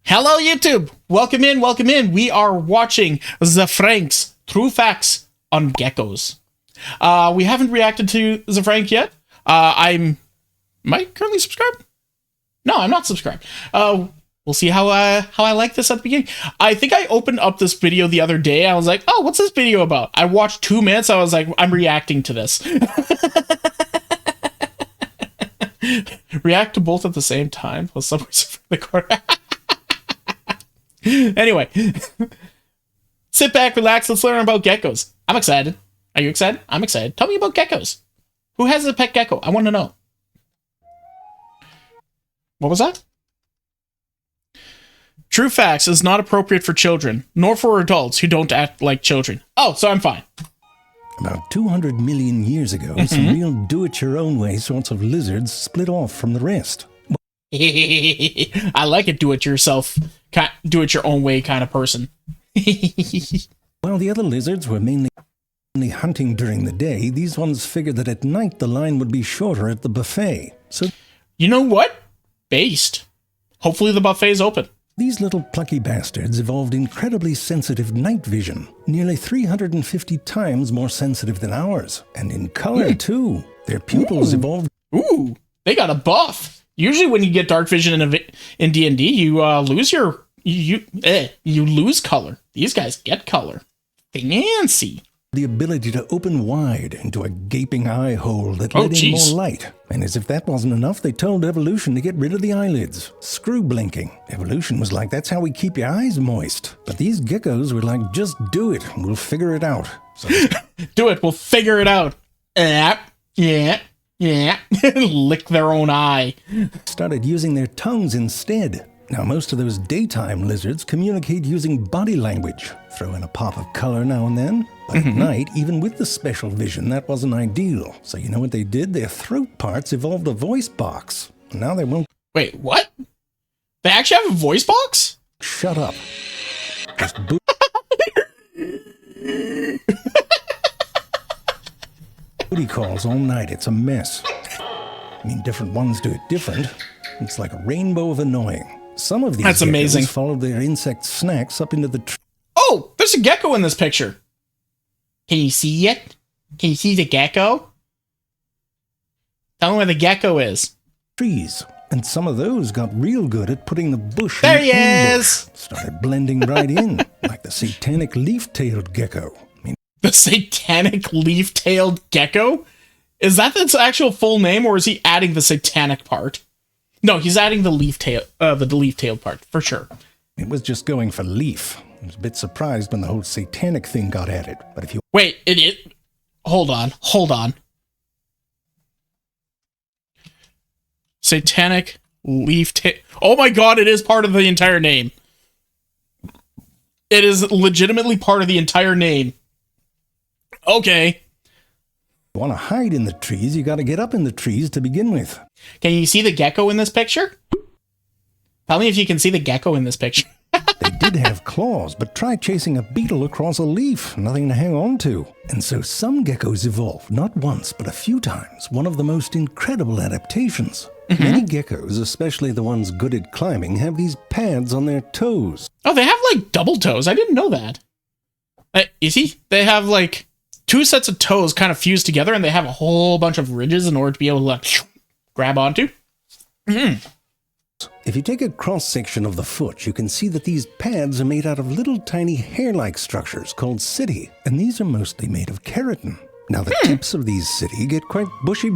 Hello, YouTube. Welcome in. Welcome in. We are watching the Frank's True Facts on Geckos. We haven't reacted to the Frank yet. Am I currently subscribed? No, I'm not subscribed. We'll see how I like this at the beginning. I think I opened up this video the other day. I was like, oh, what's this video about? I watched 2 minutes. I was like, I'm reacting to this. React to both at the same time. Well, somewhere's in the corner. Anyway, sit back, relax, let's learn about geckos. I'm excited. Are you excited? I'm excited. Tell me about geckos. Who has a pet gecko? I want to know. What was that? True Facts is not appropriate for children, nor for adults who don't act like children. Oh, so I'm fine. About 200 million years ago, some real do-it-your-own-way sorts of lizards split off from the rest. I like a do-it-yourself, do-it-your-own-way kind of person. While the other lizards were mainly hunting during the day, these ones figured that at night the line would be shorter at the buffet. So, you know what? Based. Hopefully the buffet's open. These little plucky bastards evolved incredibly sensitive night vision, nearly 350 times more sensitive than ours. And in color, too. Their pupils evolved... Ooh, they got a buff. Usually when you get dark vision in D&D, you lose your... You lose color. These guys get color. Fancy. The ability to open wide into a gaping eye hole that let in more light. And as if that wasn't enough, they told evolution to get rid of the eyelids. Screw blinking. Evolution was like, that's how we keep your eyes moist. But these geckos were like, just do it, and we'll figure it out. So do it, we'll figure it out. Yeah. Lick their own eye. Started using their tongues instead. Now, most of those daytime lizards communicate using body language. Throw in a pop of color now and then. But at night, even with the special vision, that wasn't ideal. So you know what they did? Their throat parts evolved a voice box. Now they won't... Wait, what? They actually have a voice box? Shut up. Just booty calls all night. It's a mess. I mean, different ones do it different. It's like a rainbow of annoying. Some of these That's amazing. Followed their insect snacks up into the tree. Oh, there's a gecko in this picture. Can you see it? Can you see the gecko? Tell me where the gecko is. Trees. And some of those got real good at putting the bush there in he the is! Bush. Started blending right in, like the satanic leaf-tailed gecko. The satanic leaf-tailed gecko? Is that its actual full name, or is he adding the satanic part? No, he's adding the leaf-tailed part, for sure. It was just going for leaf. I was a bit surprised when the whole satanic thing got added. But if you... Wait, hold on. Satanic leaf-tail... Oh my god, it is part of the entire name. It is legitimately part of the entire name. Okay. If you want to hide in the trees, you got to get up in the trees to begin with. Can you see the gecko in this picture? Tell me if you can see the gecko in this picture. They did have claws, but try chasing a beetle across a leaf. Nothing to hang on to. And so some geckos evolved, not once, but a few times. One of the most incredible adaptations. Many geckos, especially the ones good at climbing, have these pads on their toes. Oh, they have like double toes. I didn't know that. You see? They have like 2 sets of toes kind of fused together, and they have a whole bunch of ridges in order to be able to like, grab onto. If you take a cross-section of the foot, you can see that these pads are made out of little tiny hair-like structures called setae, and these are mostly made of keratin. Now, the tips of these setae get quite bushy,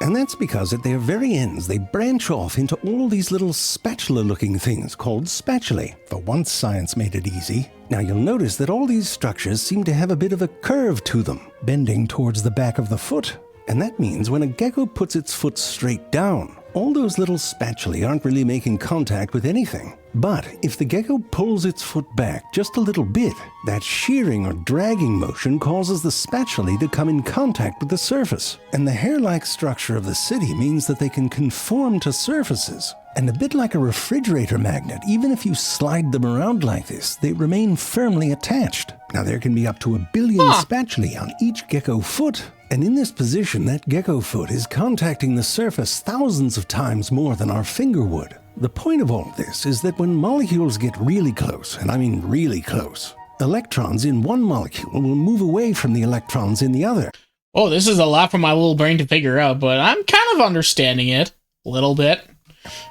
and that's because at their very ends, they branch off into all these little spatula-looking things called spatulae. For once science made it easy. Now, you'll notice that all these structures seem to have a bit of a curve to them, bending towards the back of the foot. And that means when a gecko puts its foot straight down, all those little spatulae aren't really making contact with anything. But if the gecko pulls its foot back just a little bit, that shearing or dragging motion causes the spatulae to come in contact with the surface. And the hair-like structure of the setae means that they can conform to surfaces. And a bit like a refrigerator magnet, even if you slide them around like this, they remain firmly attached. Now there can be up to 1 billion spatulae on each gecko foot. And in this position, that gecko foot is contacting the surface thousands of times more than our finger would. The point of all this is that when molecules get really close, and I mean really close, electrons in one molecule will move away from the electrons in the other. Oh, this is a lot for my little brain to figure out, but I'm kind of understanding it. A little bit.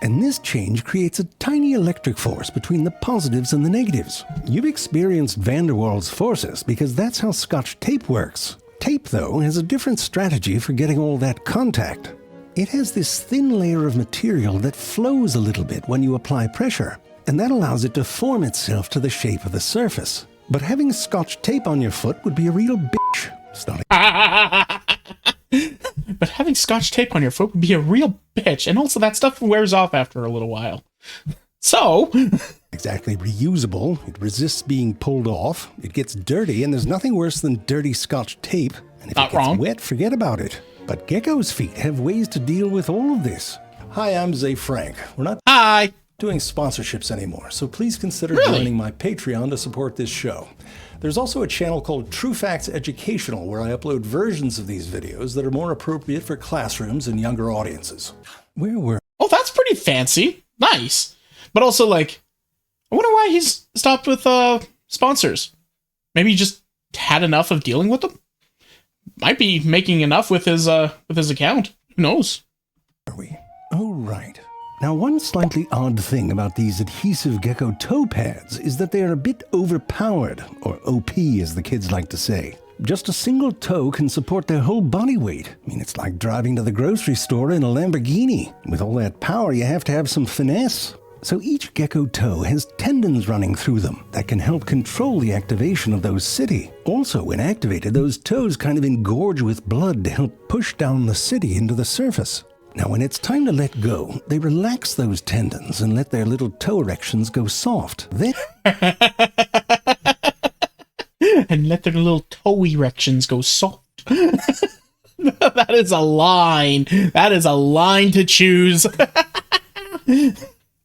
And this change creates a tiny electric force between the positives and the negatives. You've experienced van der Waals forces because that's how Scotch tape works. Tape, though, has a different strategy for getting all that contact. It has this thin layer of material that flows a little bit when you apply pressure, and that allows it to form itself to the shape of the surface. But having Scotch tape on your foot would be a real bitch. But having Scotch tape on your foot would be a real bitch, and also that stuff wears off after a little while. So... exactly reusable, it resists being pulled off, it gets dirty, and there's nothing worse than dirty Scotch tape. And if it gets wet, forget about it. But Gecko's feet have ways to deal with all of this. Hi, I'm Zay Frank. We're not doing sponsorships anymore, so please consider joining my Patreon to support this show. There's also a channel called True Facts Educational where I upload versions of these videos that are more appropriate for classrooms and younger audiences. Oh, that's pretty fancy. Nice. But also, like, I wonder why he's stopped with sponsors. Maybe he just had enough of dealing with them? Might be making enough with his account. Who knows? Are we? Oh, right. Now, one slightly odd thing about these adhesive gecko toe pads is that they are a bit overpowered, or OP as the kids like to say. Just a single toe can support their whole body weight. I mean, it's like driving to the grocery store in a Lamborghini. With all that power, you have to have some finesse. So each gecko toe has tendons running through them that can help control the activation of those city. Also, when activated, those toes kind of engorge with blood to help push down the city into the surface. Now, when it's time to let go, they relax those tendons and let their little toe erections go soft. Then... and let their little toe erections go soft. That is a line. That is a line to choose.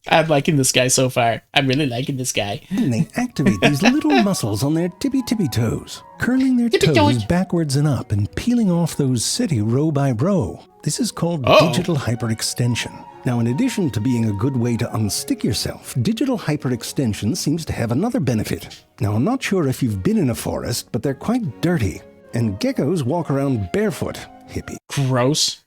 I'm liking this guy so far. I'm really liking this guy. And they activate these little muscles on their tippy-tippy toes, curling their toes backwards and up and peeling off those city row by row. This is called digital hyperextension. Now, in addition to being a good way to unstick yourself, digital hyperextension seems to have another benefit. Now, I'm not sure if you've been in a forest, but they're quite dirty. And geckos walk around barefoot. Hippie. Gross.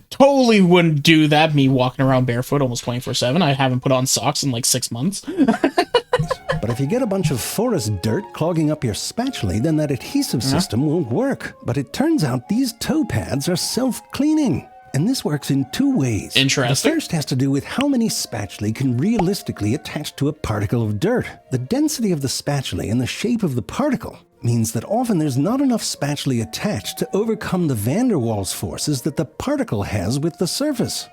Totally wouldn't do that, me walking around barefoot almost 24/7. I haven't put on socks in like 6 months. But if you get a bunch of forest dirt clogging up your spatula, then that adhesive system won't work. But it turns out these toe pads are self-cleaning. And this works in two ways. Interesting. The first has to do with how many spatulae can realistically attach to a particle of dirt. The density of the spatulae and the shape of the particle means that often there's not enough spatulae attached to overcome the van der Waals forces that the particle has with the surface.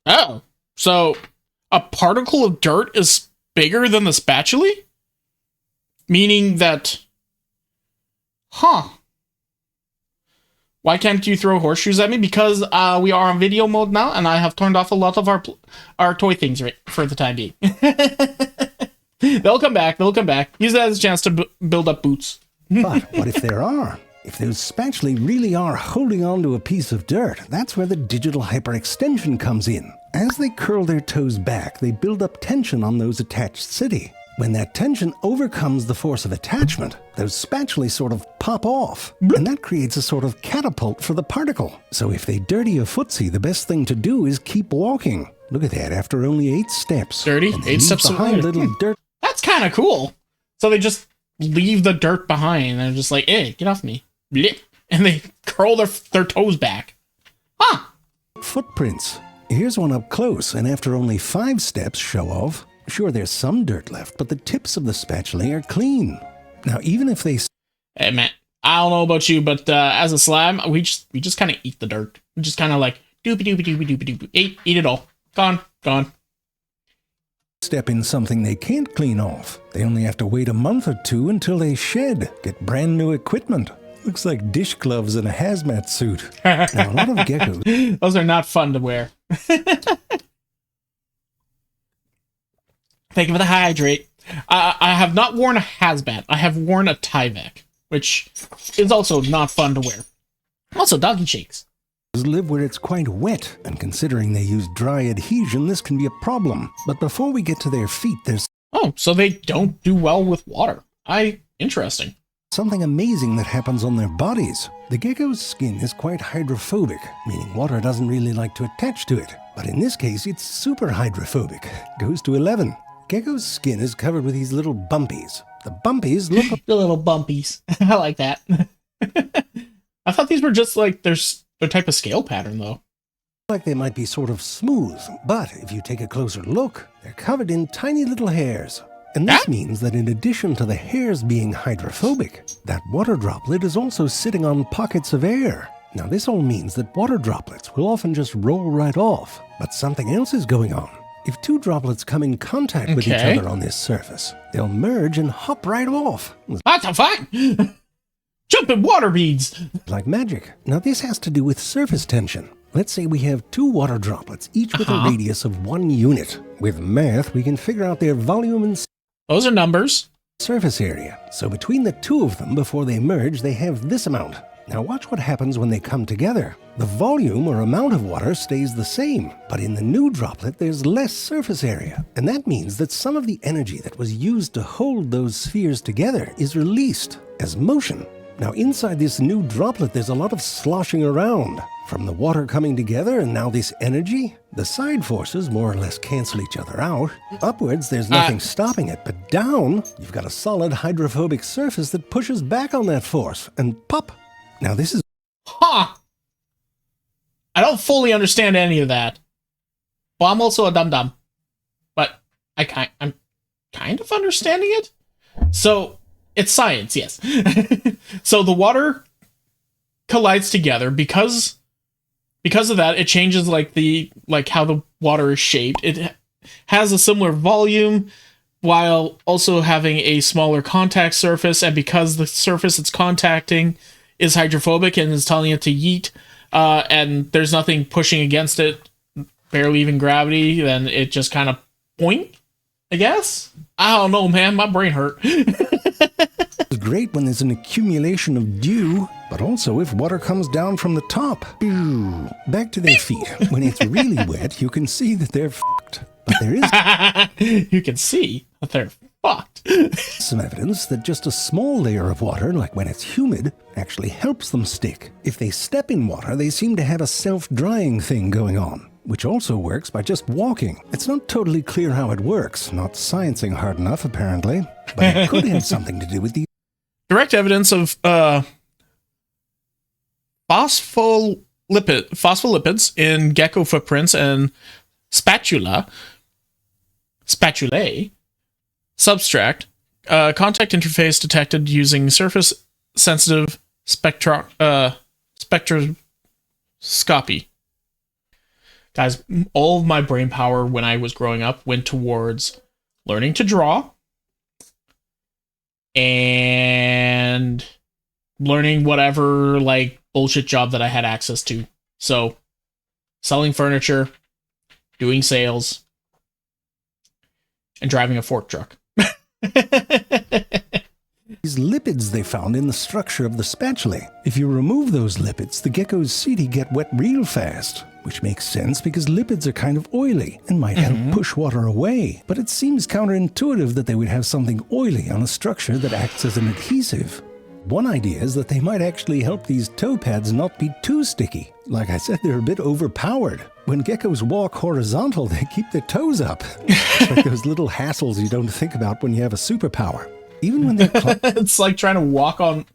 Oh, so a particle of dirt is bigger than the spatulae? Meaning that... Huh. Why can't you throw horseshoes at me? Because we are on video mode now, and I have turned off a lot of our toy things right for the time being. They'll come back. They'll come back. Use that as a chance to build up boots. But what if there are? If those spatulae really are holding on to a piece of dirt, that's where the digital hyperextension comes in. As they curl their toes back, they build up tension on those attached city. When that tension overcomes the force of attachment, those spatulae sort of pop off, and that creates a sort of catapult for the particle. So if they dirty a footsie, the best thing to do is keep walking. Look at that, after only 8 steps. Dirty? 8 steps behind little dirt. That's kind of cool. So they just leave the dirt behind, and they're just like, hey, get off me. Blip. And they curl their toes back. Huh. Footprints. Here's one up close, and after only 5 steps, show off. Sure, there's some dirt left, but the tips of the spatulae are clean. Now, even if they... Hey, man, I don't know about you, but as a slime, we just kind of eat the dirt. We just kind of like, doopy-doopy-doopy-doopy-doopy. Eat it all. Gone. Step in something they can't clean off. They only have to wait a month or 2 until they shed, get brand new equipment. Looks like dish gloves and a hazmat suit. Now, a lot of geckos... Those are not fun to wear. Thank you for the hydrate. I have not worn a hazmat. I have worn a Tyvek, which is also not fun to wear. Also, doggy shakes. live where it's quite wet, and considering they use dry adhesion, this can be a problem. But before we get to their feet, there's Oh, so they don't do well with water. Interesting. something amazing that happens on their bodies. The gecko's skin is quite hydrophobic, meaning water doesn't really like to attach to it. But in this case, it's super hydrophobic. Goes to 11. Gecko's skin is covered with these little bumpies. The bumpies look The little bumpies. I like that. I thought these were just like their type of scale pattern, though. like they might be sort of smooth, but if you take a closer look, they're covered in tiny little hairs. And this means that in addition to the hairs being hydrophobic, that water droplet is also sitting on pockets of air. Now this all means that water droplets will often just roll right off, but something else is going on. If two droplets come in contact with each other on this surface, they'll merge and hop right off. What the fuck? Jumping water beads! Like magic. Now this has to do with surface tension. Let's say we have two water droplets, each with a radius of 1 unit. With math, we can figure out their volume and Those are numbers. surface area. So between the two of them, before they merge, they have this amount. Now watch what happens when they come together. The volume or amount of water stays the same, but in the new droplet there's less surface area. And that means that some of the energy that was used to hold those spheres together is released as motion. Now inside this new droplet there's a lot of sloshing around. From the water coming together and now this energy, the side forces more or less cancel each other out. Upwards, there's nothing stopping it, but down, you've got a solid hydrophobic surface that pushes back on that force, and pop! Now this is... I don't fully understand any of that. Well, I'm also a dum-dum. But I'm kind of understanding it. So, it's science, yes. So the water collides together because of that, it changes like how the water is shaped. It has a similar volume while also having a smaller contact surface, and because the surface it's contacting is hydrophobic and is telling it to yeet, and there's nothing pushing against it, barely even gravity, then it just kind of boink, I guess? I don't know, man. My brain hurt. It's great when there's an accumulation of dew, but also if water comes down from the top. Back to their feet. When it's really wet, you can see that they're fucked. But there is You can see that they're fucked. some evidence that just a small layer of water, like when it's humid, actually helps them stick. If they step in water, they seem to have a self-drying thing going on, which also works by just walking. It's not totally clear how it works, not sciencing hard enough apparently, but it could have something to do with the Direct evidence of phospholipids in gecko footprints and spatulae substract contact interface detected using surface sensitive spectroscopy. Guys, all of my brain power when I was growing up went towards learning to draw and learning whatever like bullshit job that I had access to. So, selling furniture, doing sales, and driving a fork truck. these lipids they found in the structure of the spatulae. If you remove those lipids, the gecko's setae get wet real fast, which makes sense because lipids are kind of oily and might help push water away. But it seems counterintuitive that they would have something oily on a structure that acts as an adhesive. One idea is that they might actually help these toe pads not be too sticky. Like I said, they're a bit overpowered. When geckos walk horizontal, they keep their toes up. It's like those little hassles you don't think about when you have a superpower. Even when they're It's like trying to walk on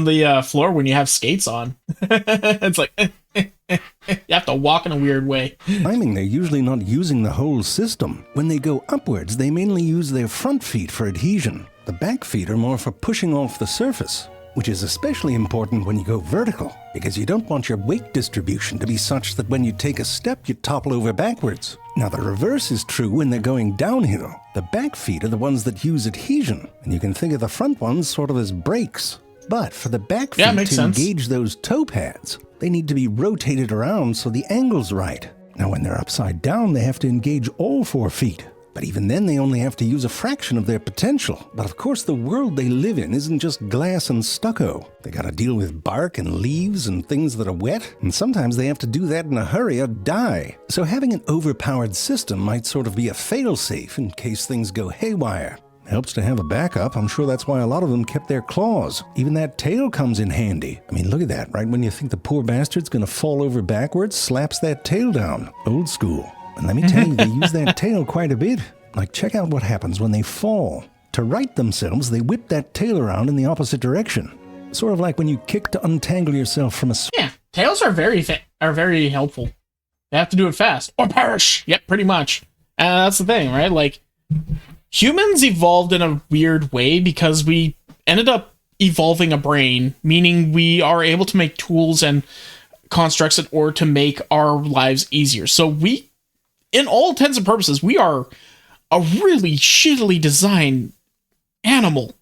the floor when you have skates on. It's like you have to walk in a weird way. climbing, they're usually not using the whole system. When they go upwards, they mainly use their front feet for adhesion. The back feet are more for pushing off the surface, which is especially important when you go vertical, because you don't want your weight distribution to be such that when you take a step, you topple over backwards. Now, the reverse is true when they're going downhill. The back feet are the ones that use adhesion, and you can think of the front ones sort of as brakes. But for the back feet to engage those toe pads, they need to be rotated around so the angle's right. Now, when they're upside down, they have to engage all 4 feet. But even then, they only have to use a fraction of their potential. But of course, the world they live in isn't just glass and stucco. They gotta deal with bark and leaves and things that are wet, and sometimes they have to do that in a hurry or die. So having an overpowered system might sort of be a fail-safe in case things go haywire. Helps to have a backup. I'm sure that's why a lot of them kept their claws. Even that tail comes in handy. I mean, look at that. Right when you think the poor bastard's gonna fall over backwards, slaps that tail down. Old school. And let me tell you, they use that tail quite a bit. Like, check out what happens when they fall. To right themselves, they whip that tail around in the opposite direction. Sort of like when you kick to untangle yourself from a... Yeah, tails are very helpful. They have to do it fast. Or perish! Yep, pretty much. That's the thing, right? Like, humans evolved in a weird way because we ended up evolving a brain, meaning we are able to make tools and constructs in order to make our lives easier. So we, in all intents and purposes, we are a really shittily designed animal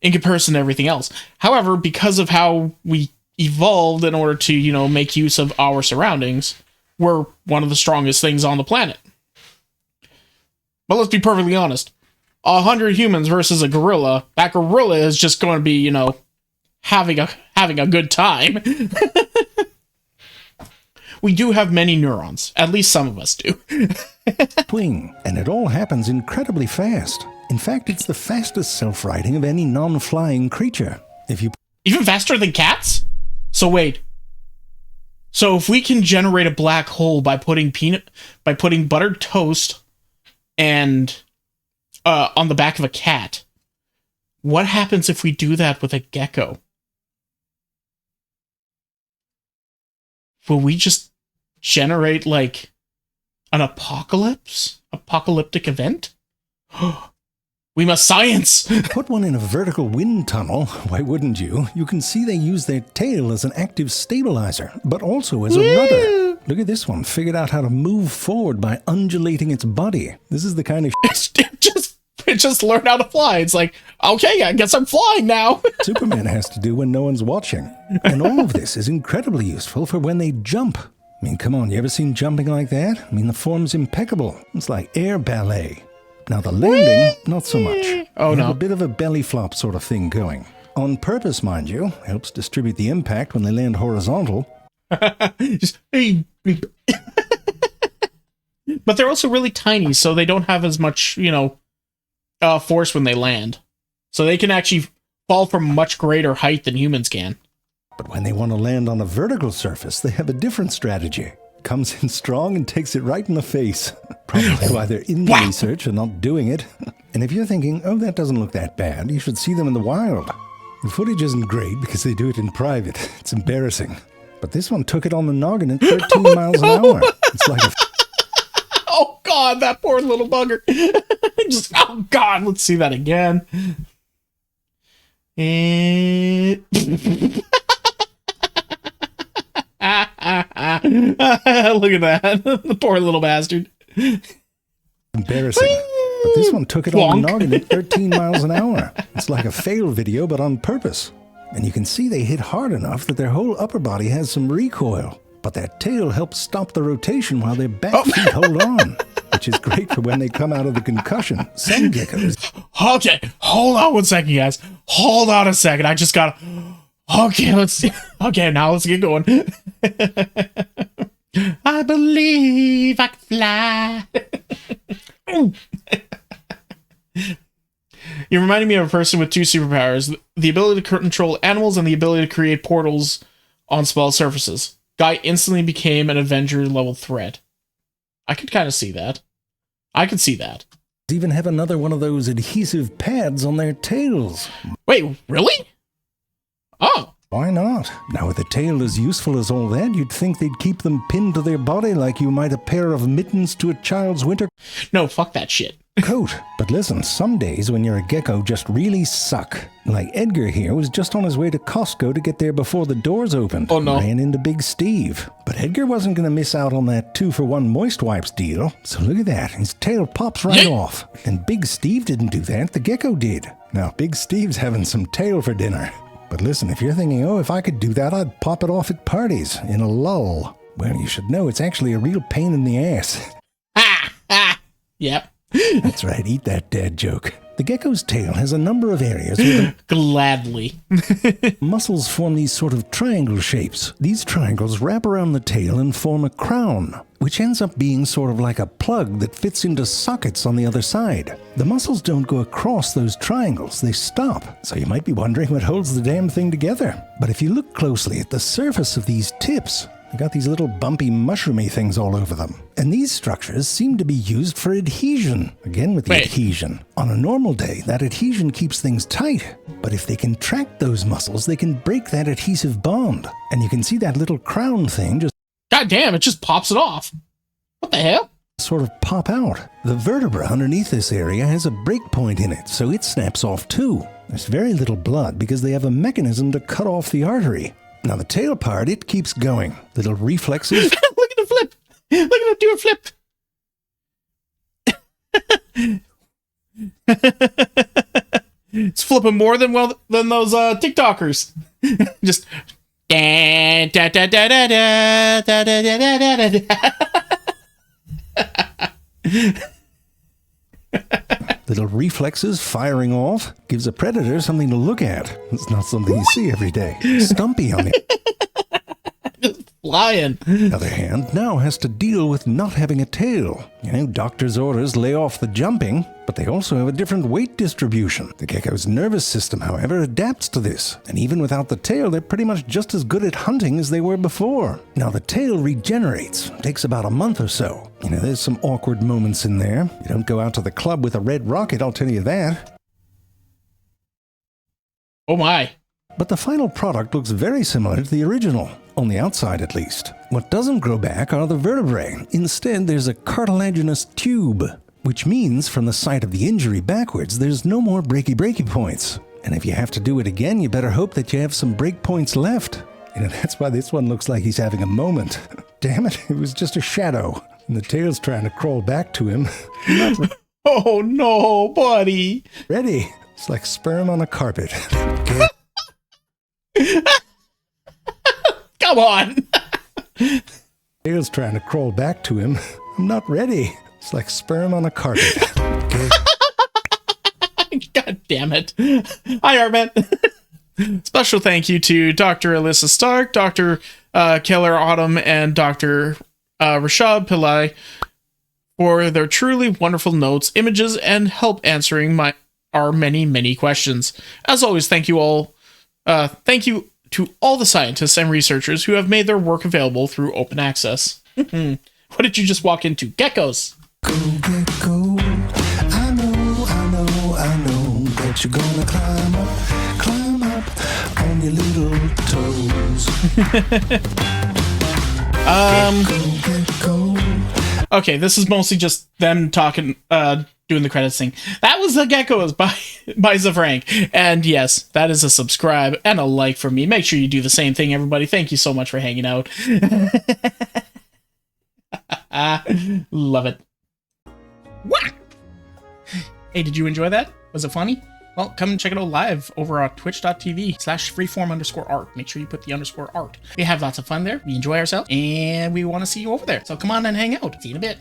in comparison to everything else. However, because of how we evolved in order to, you know, make use of our surroundings, we're one of the strongest things on the planet. But let's be perfectly honest. 100 humans versus a gorilla. That gorilla is just going to be, you know, having a good time. We do have many neurons. At least some of us do. Swing, and it all happens incredibly fast. In fact, it's the fastest self-righting of any non-flying creature. Even faster than cats? So wait. So if we can generate a black hole by putting buttered toast and on the back of a cat, what happens if we do that with a gecko? Will we just generate, like, an apocalyptic event? We must science! Put one in a vertical wind tunnel, why wouldn't you? You can see they use their tail as an active stabilizer, but also as a rudder. Look at this one, figured out how to move forward by undulating its body. This is the kind of it just learned how to fly. It's like, okay, I guess I'm flying now. Superman has to do when no one's watching. And all of this is incredibly useful for when they jump. I mean, come on, you ever seen jumping like that? I mean, the form's impeccable. It's like air ballet. Now the landing, not so much. Oh, you no. have a bit of a belly flop sort of thing going. On purpose, mind you. Helps distribute the impact when they land horizontal. Just, hey, bleep. But they're also really tiny, so they don't have as much, you know, force when they land. So they can actually fall from much greater height than humans can. But when they want to land on a vertical surface, they have a different strategy. Comes in strong and takes it right in the face. Probably why they're in the research and not doing it. And if you're thinking, oh, that doesn't look that bad, you should see them in the wild. The footage isn't great because they do it in private. It's embarrassing. But this one took it on the noggin at 13 miles an hour. It's like a... Oh, God, that poor little bugger. Just, oh, God, let's see that again. And... Look at that. The poor little bastard. Embarrassing. But this one took it on the noggin at 13 miles an hour. It's like a fail video, but on purpose. And you can see they hit hard enough that their whole upper body has some recoil. But that tail helps stop the rotation while their back feet hold on. Which is great for when they come out of the concussion. Some geckos... Okay, hold on one second, guys. Hold on a second. I just gotta... Okay, let's see. Okay, now let's get going. I believe I can fly. You reminded me of a person with two superpowers. The ability to control animals and the ability to create portals on small surfaces. Guy instantly became an Avenger-level threat. I could kind of see that. I could see that. Even have another one of those adhesive pads on their tails. Wait, really? Oh. Why not? Now, with a tail as useful as all that, you'd think they'd keep them pinned to their body like you might a pair of mittens to a child's winter No, fuck that shit. coat. But listen, some days when you're a gecko just really suck. Like Edgar here was just on his way to Costco to get there before the doors opened. Oh, no. Ran into Big Steve. But Edgar wasn't going to miss out on that 2-for-1 moist wipes deal. So look at that. His tail pops right off. And Big Steve didn't do that. The gecko did. Now, Big Steve's having some tail for dinner. But listen, if you're thinking, oh, if I could do that, I'd pop it off at parties in a lull. Well, you should know it's actually a real pain in the ass. Ha! Ha! Yep. That's right, eat that dad joke. The gecko's tail has a number of areas where Gladly. the muscles form these sort of triangle shapes. These triangles wrap around the tail and form a crown, which ends up being sort of like a plug that fits into sockets on the other side. The muscles don't go across those triangles, they stop. So you might be wondering what holds the damn thing together. But if you look closely at the surface of these tips, they got these little bumpy mushroomy things all over them. And these structures seem to be used for adhesion. Again with the adhesion. On a normal day, that adhesion keeps things tight. But if they contract those muscles, they can break that adhesive bond. And you can see that little crown thing just God damn, it just pops it off. What the hell? sort of pop out. The vertebra underneath this area has a break point in it, so it snaps off too. There's very little blood because they have a mechanism to cut off the artery. Now the tail part, it keeps going. Little reflexes. Look at the flip. Look at him do a flip. It's flipping more than those TikTokers. Just da, da, da, da, da, da, da, da, da, da, da. Little reflexes firing off gives a predator something to look at. It's not something you see every day. Stumpy on the Just flying. other hand now has to deal with not having a tail. You know, doctor's orders lay off the jumping, but they also have a different weight distribution. The gecko's nervous system, however, adapts to this, and even without the tail, they're pretty much just as good at hunting as they were before. Now, the tail regenerates. It takes about a month or so. You know, there's some awkward moments in there. You don't go out to the club with a red rocket, I'll tell you that. Oh my. But the final product looks very similar to the original, on the outside at least. What doesn't grow back are the vertebrae. Instead, there's a cartilaginous tube, which means from the site of the injury backwards, there's no more breaky points. And if you have to do it again, you better hope that you have some break points left. You know, that's why this one looks like he's having a moment. Damn it, it was just a shadow. And the tail's trying to crawl back to him. Oh no, buddy. Ready. It's like sperm on a carpet. Come on. Tail's trying to crawl back to him. I'm not ready. It's like sperm on a carpet. Okay. God damn it. Hi, Artman. Special thank you to Dr. Alyssa Stark, Dr. Keller Autumn, and Dr. Rashad Pillai for their truly wonderful notes, images, and help answering our many questions. As always, thank you all. Thank you to all the scientists and researchers who have made their work available through open access. What did you just walk into? Geckos. Go, gecko. I know that you're gonna climb up on your little toes. Gecko. Okay, this is mostly just them talking, doing the credits thing. That was the Geckos by Zafrank. And yes, that is a subscribe and a like from me. Make sure you do the same thing, everybody. Thank you so much for hanging out. Love it. Wah! Hey, did you enjoy that? Was it funny? Well, come and check it out live over on twitch.tv/freeform_art. Make sure you put the _art. We have lots of fun there. We enjoy ourselves and we want to see you over there. So come on and hang out. See you in a bit.